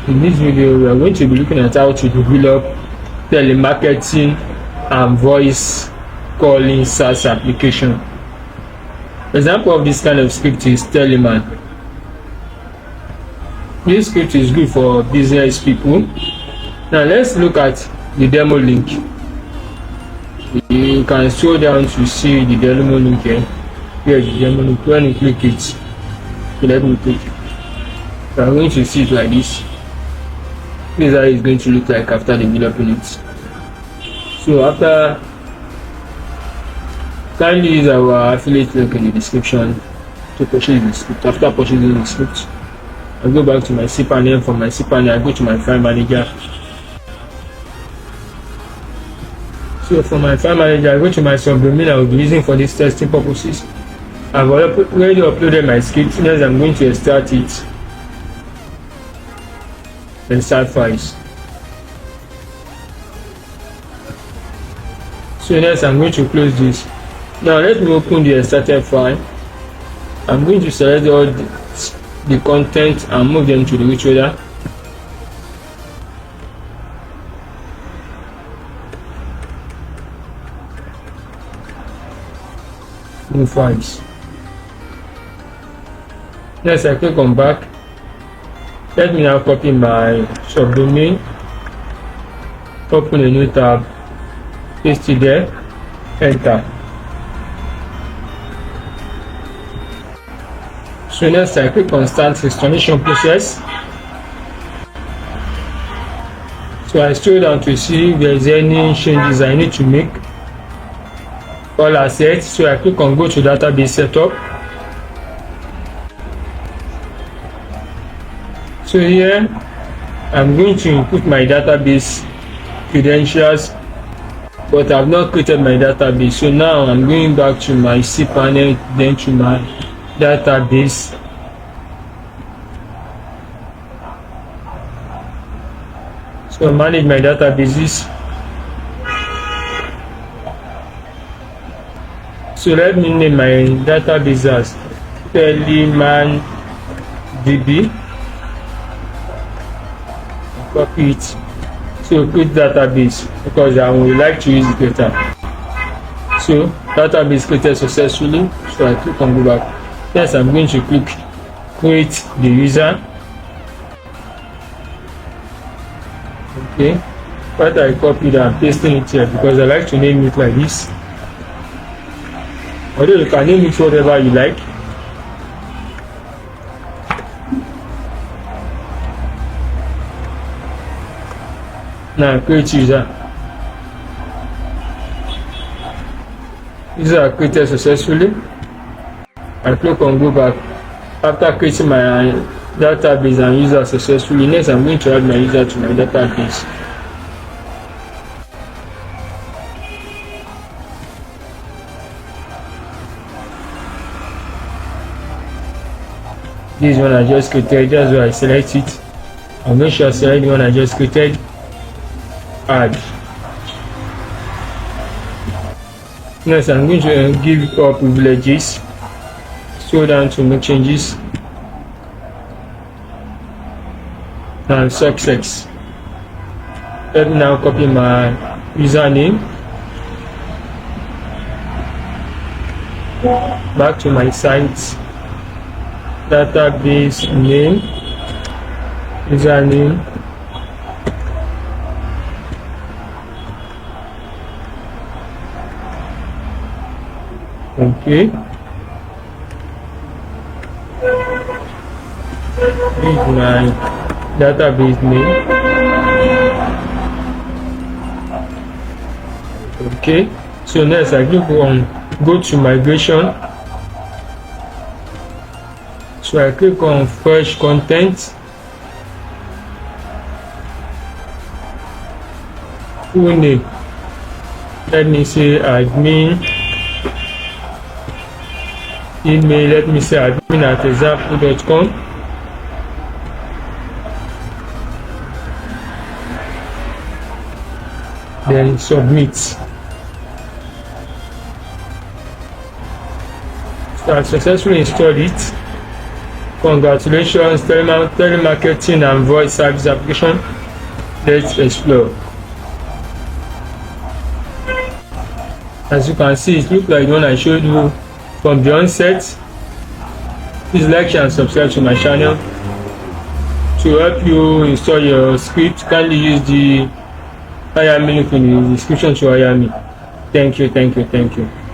In this video, we are going to be looking at how to develop telemarketing and voice calling SaaS application. Example of this kind of script is Teleman. This script is good for business people. Now let's look at the demo link. You can scroll down to see the demo link here. Here is the demo link. When you click it, so let me click it. So I'm going to see it like this. This is how it's going to look like after developing it. So after, kindly use our affiliate link in the description to purchase the script. After purchasing the script, I'll go back to my cPanel. From my cPanel, I go to my file manager. So from my file manager, I go to my subdomain I will be using for these testing purposes. I've already uploaded my script. Next, I'm going to extract it and start files. So next, I'm going to close this. Now let me open the extracted file. I'm going to select all the content and move them to the root folder. Move files. Next, I click on back. Let me now copy my subdomain, open a new tab, paste it there, enter. So next, I click on start installation process. So I scroll down to see if there is any changes I need to make. All are set. So I click on go to database setup. So here I'm going to input my database credentials, but I've not created my database. So now I'm going back to my cPanel, then to my database. So manage my databases. So let me name my database as Teleman DB. Copy it. So create database because I would like to use it later. So database created successfully. So I click on go back. Yes, I'm going to click create the user. Okay. But I copied and pasting it here because I like to name it like this. Although you can name it whatever you like. Now create user. User are created successfully. I click on go back. After creating my database and user successfully, next I'm going to add my user to my database. This one I just created, that's why I select it. I'll make sure I select the one I just created. Add. Next, I'm going to give all privileges. Scroll down to make changes. And success. Let me now copy my username. Back to my site. Database name. Username. Okay. This is my database name. Okay. So next I click on go to migration. So I click on fresh content. Full name. Let me say admin. Email, let me say admin@example.com. Then submit. So I successfully installed it. Congratulations, telemarketing and voice service application. Let's explore. As you can see, it looks like the one I showed you from the onset. Please like, share and subscribe to my channel. To help you install your script, kindly use the hire me link in the description to hire me. Thank you.